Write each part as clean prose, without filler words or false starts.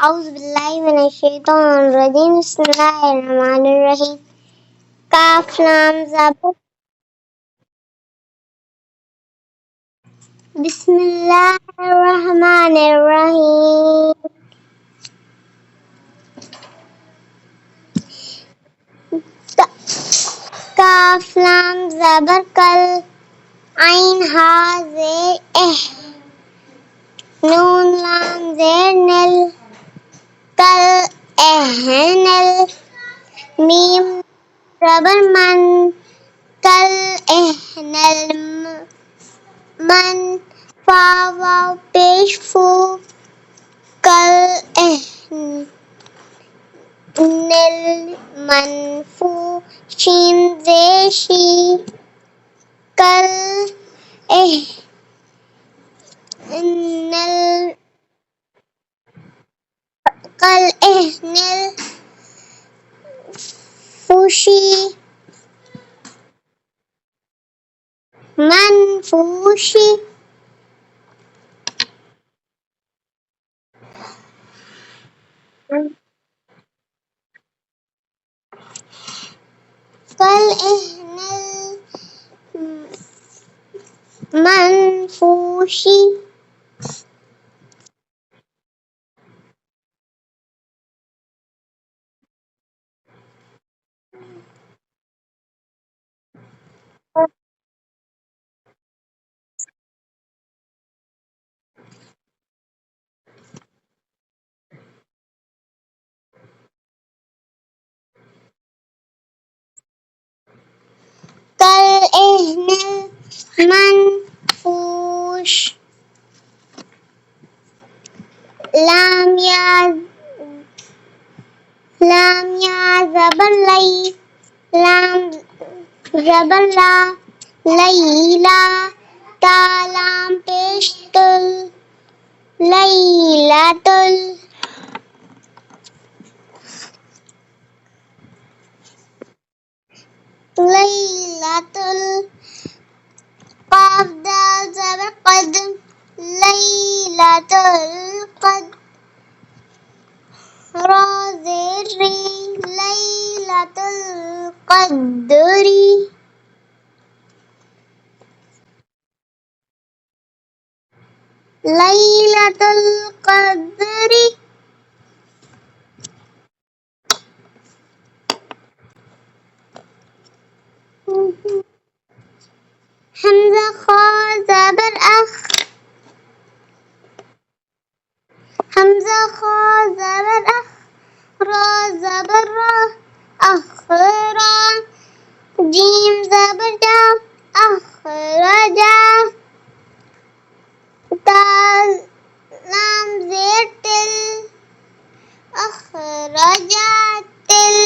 औज़ुबिल्लाहिमिनश्शैतानिर्रजीम बिस्मिल्लाहिर्रहमानिर्रहीम काफ लाम ज़बर बिस्मिल्लाहिर्रहमानिर्रहीम काफ लाम ज़बर कल आइन हा ज़ेर नून लाम ज़ेर नल कल एहनल मीम ज़बर मन कल एहनल मन फा वाव पेश फू कल एहनल मनफू शीन ज़ेशी कल एहनल फूशी मनफूशी कल एहनल मनफूशी कल एहनल मनफूश लाम या ज़बर लई लाम ज़बर ला लैला ता लाम पेश तुल लैलातुल लैलातुल क़ाफ दाल ज़बर क़द लैलातुल क़द रा ज़ेर री लैलातुल क़द्री लैलातुल क़द्री हमज़ा खा ज़बर अख हमज़ा खा ज़बर अख रा ज़बर रा अखरा जीम ज़बर जा अखरजा ता लाम ज़ेर तिल अखरजातिल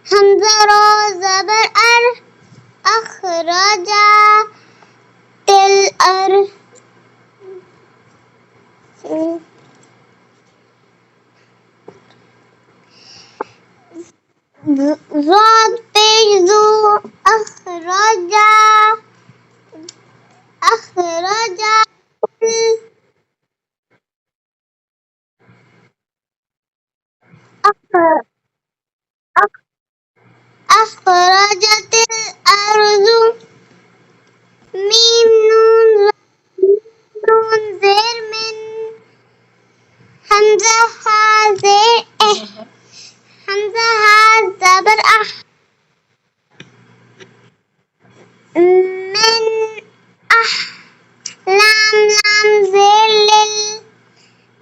हमज़ा रा ज़बर अर अखरजा तिल अर ज़ाद पेश ज़ू अखरजा अखरजा अखरजतिल अर्ज़ु मीम नून ज़ेर मिन हमज़ा हा ज़ेर हमज़ा हा ज़बर अह मिन अह लाम ज़ेर लिल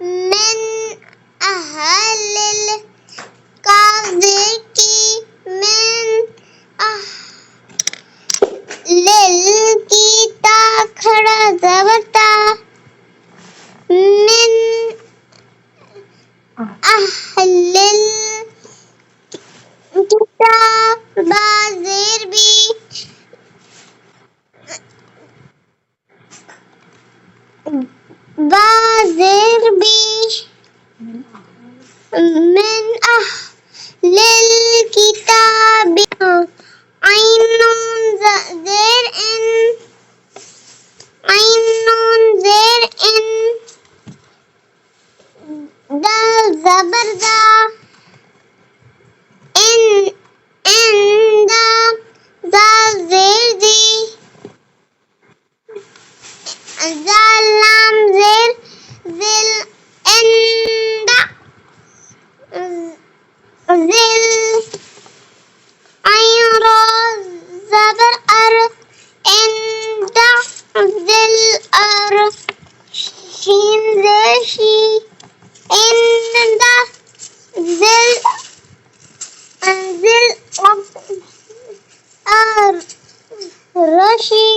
मिन अहलिल काफ ज़ेर की मिन लिल की ता खड़ा ज़बर ता मिन अहलिल किताब बा ज़ेर बी बा ज़ेर बी मिन अहलिल किताब आइन नून ज़ेर इन आइन नून ज़ेर इन दा زبردا إن ذال زردي ذال لام زر ذل إن ذل عين را زبر أر إن ذل أر شين زر شي إن ذل ذل أر رشي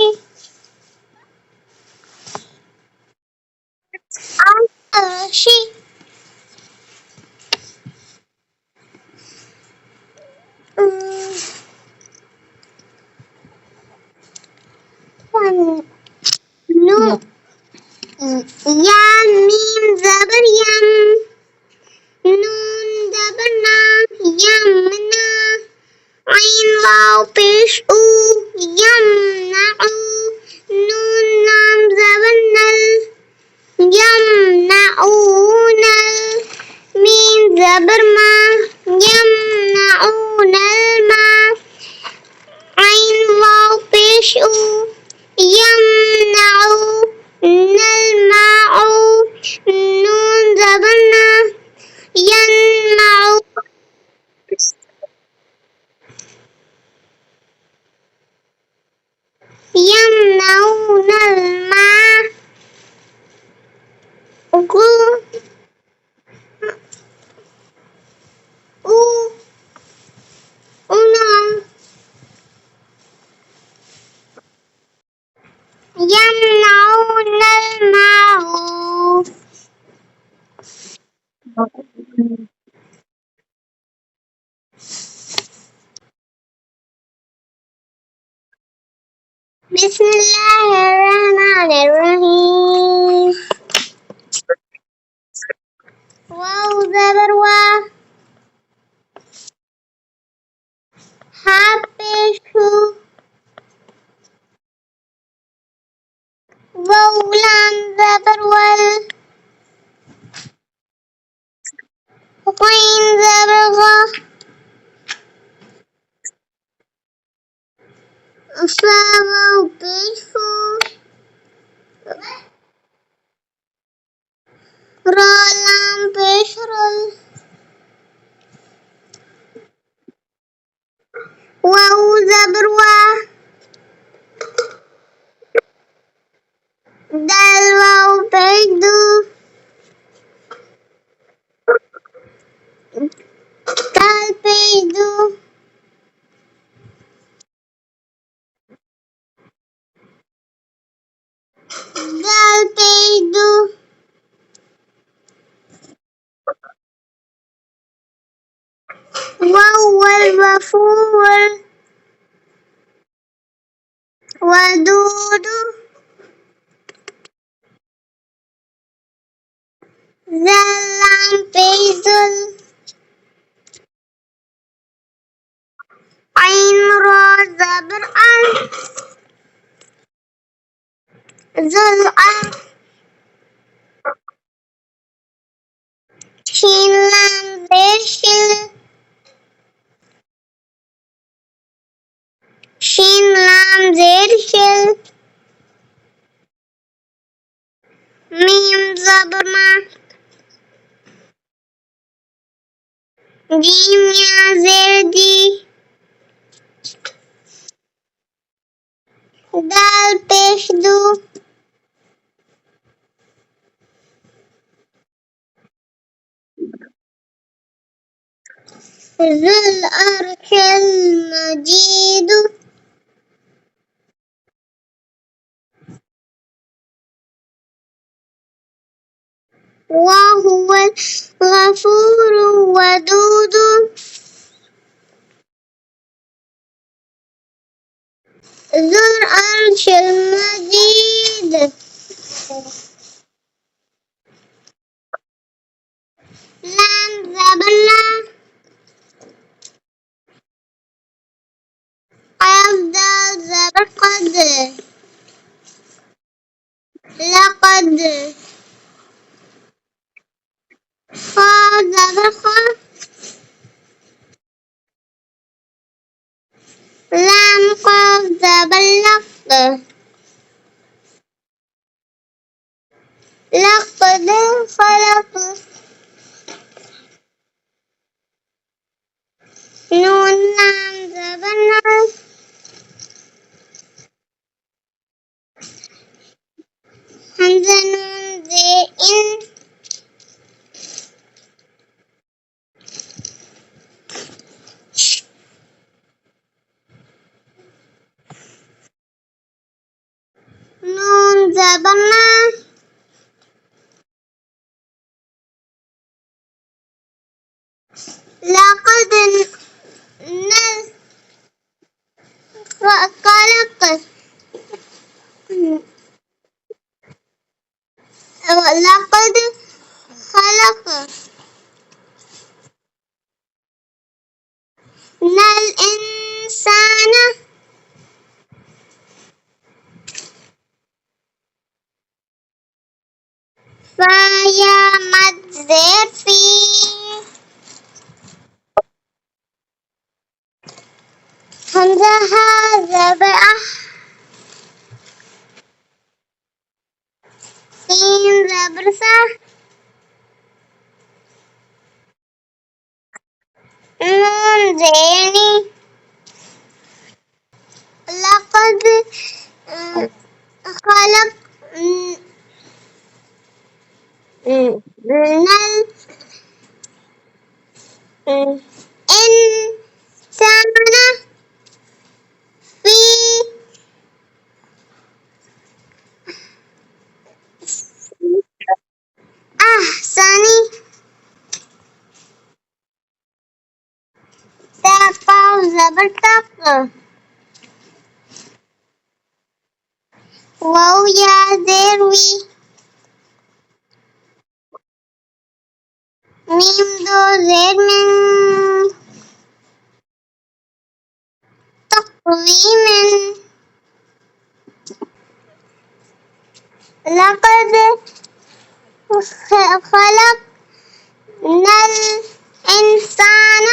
رشي نو يا ميم زبر يم نون زبرنا يمنا عين واو پیش او يمنع نون لام زبر نل يمنعون ميم زبر ما يمنعون الماء عين واو پیش او يمنعون الماء نون زبرنا ينمع يمنعون الماء يمنعون الماء بسم الله الرحمن الرحيم واو زبر وا حبشو واو لام زبر وال غين زبر غا فواو بيشو را لام بشرل واو زبر وا دال واو بيدو دال بيدو دال بيدو واو الوفور ودود زلام بيزل عين را زبر أن زل أن شين لام بشل شين لام زرشل ميم زبر ما جيم يا زردي دال پیش دو ذو العرش المجيد وهو الغفور الودود ذو العرش المجيد لام زبر لا قاف دال زبر قد لقد فاز لقد خلق لقد خلقنا الإنسان فيا مدذر فيه همزة هذا سين زبرسة نون زيني لقد خلق الإنسان في أحسن تقويم واو يا ذروي ميم دو زير من تقويم لقد خلقنا الإنسان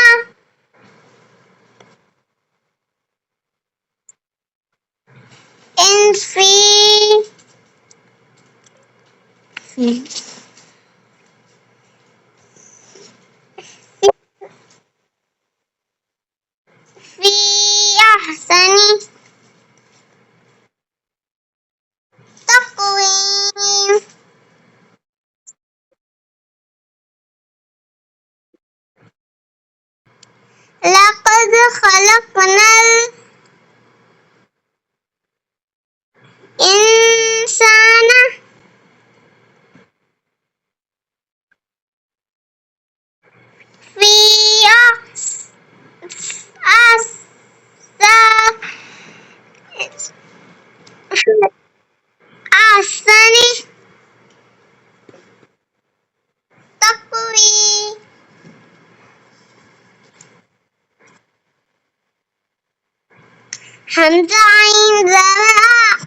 في أحسن تقويم لقد خلقنا الإنسان في أحسن تقويم همزة عين زرع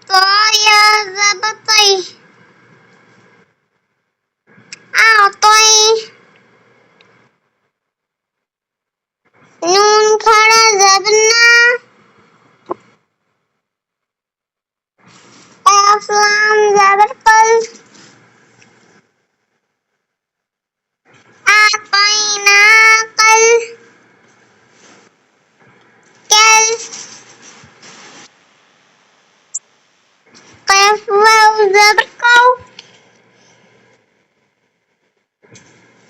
طايا زبطي أعطي نون خرا زبنا أفلام زبرقل أعطينا قل كل قف واو زبرقو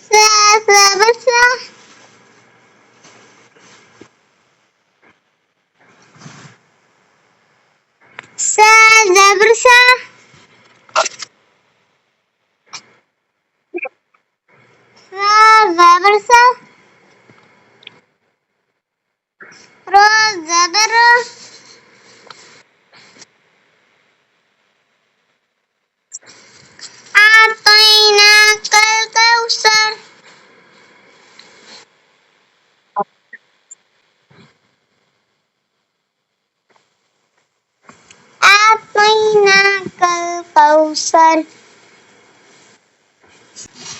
سا زبسة سا زبرسة سا زبرسة رو زبر أعطيناك الكوثر أعطيناك الكوثر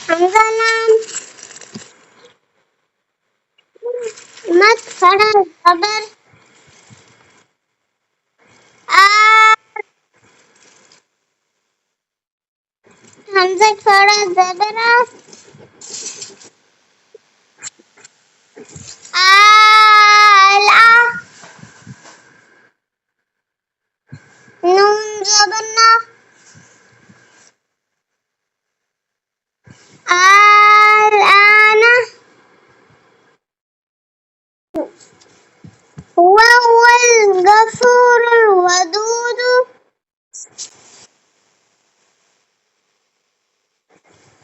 حمزة لام مد فرع زبر همزة فرع زبر آلا نون زبرنا الآن وهو الغفور الودود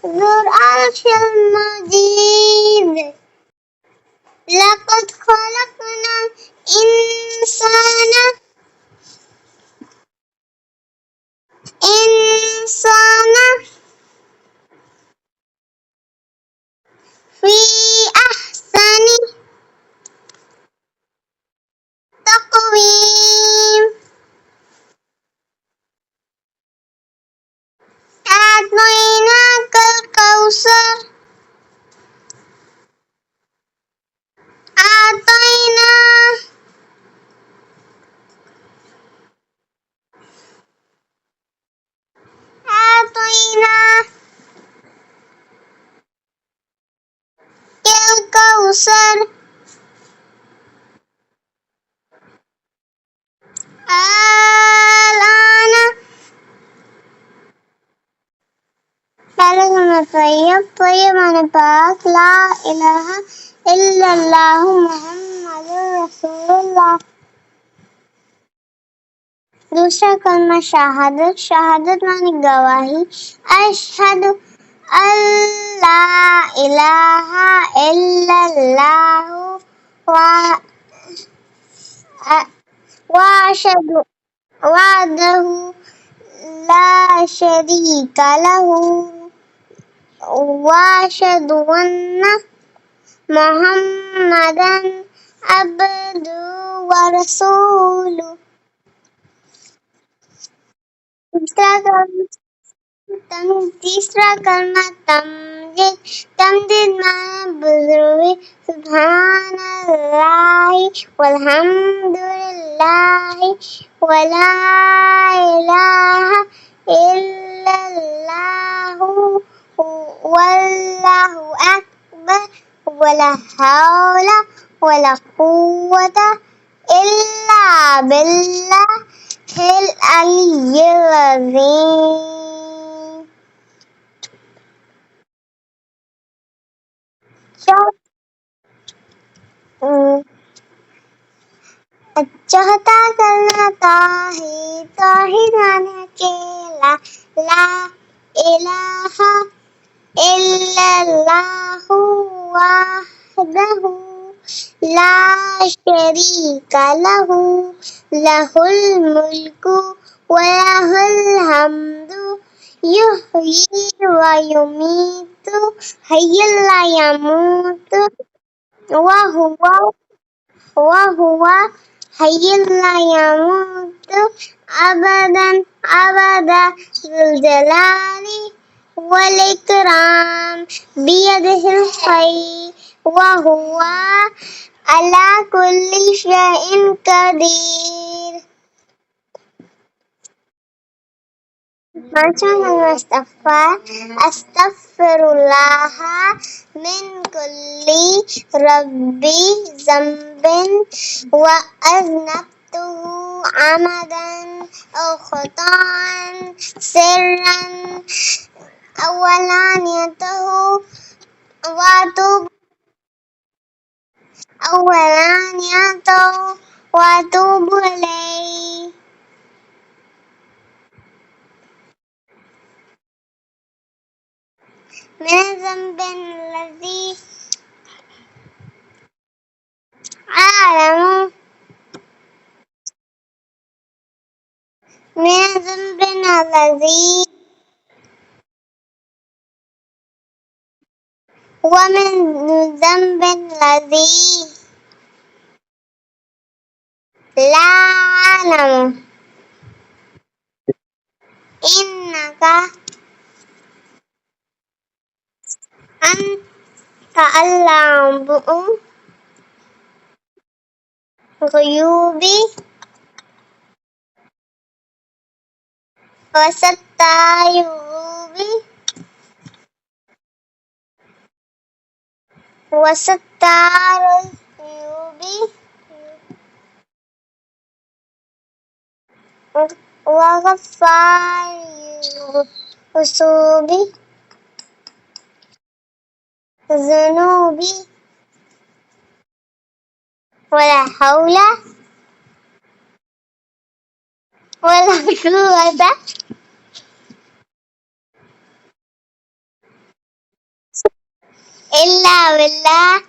ذو العرش المجيد لقد خلقنا الإنسان في أحسن تقويم أعطيناك الكوثر أعطينا أعطيناك الكوثر الآن بلغنا طيب نبات لا إله إلا الله محمد رسول الله. दूसरा कलमा शहादत माने गवाही। अशहदु अल्ला इलाहा इल्लल्लाहु व अशहदु वहदहु ला शरीका लहु व अशहदु अन्ना मुहम्मदन अब्दुहु व रसूलुहु। तीसरा कलमा तमजीद माने बुजुर्गी। सुब्हानल्लाहि वल्हम्दुलिल्लाहि वला इलाहा इल्लल्लाहु वल्लाहु अकबर वला हौला वला कुव्वता इल्ला बिल्लाहिल अलिय्यिल अज़ीम। चौथा कलमा तौहीद माने अकेला। ला इलाहा इल्लल्लाहु वहदहु ला शरीका लहु लहुल मुल्कु व लहुल हम्दु युहयी व युमीतु हय्युन ला यमूतु वहुवा हय्युन ला यमूतु अबदा ज़ुल जलाली वल इकराम बियदिहिल खैर वहुवा अला कुल्लि शैइन कदीर। अस्तगफिरुल्लाह मिन कुल्ली रब्बी ज़ंबिन व अज़नबतुहु अमदन औ ख़ताअन सिर्रन औ अलानियतहु व अतूबु इलैहि। من الذنب الذي أعلم من الذنب الذي ومن الذنب الذي لا أعلم إنك أنت علام الغيوب وستار العيوب وغفار الذنوب ولا حول ولا قوة إلا بالله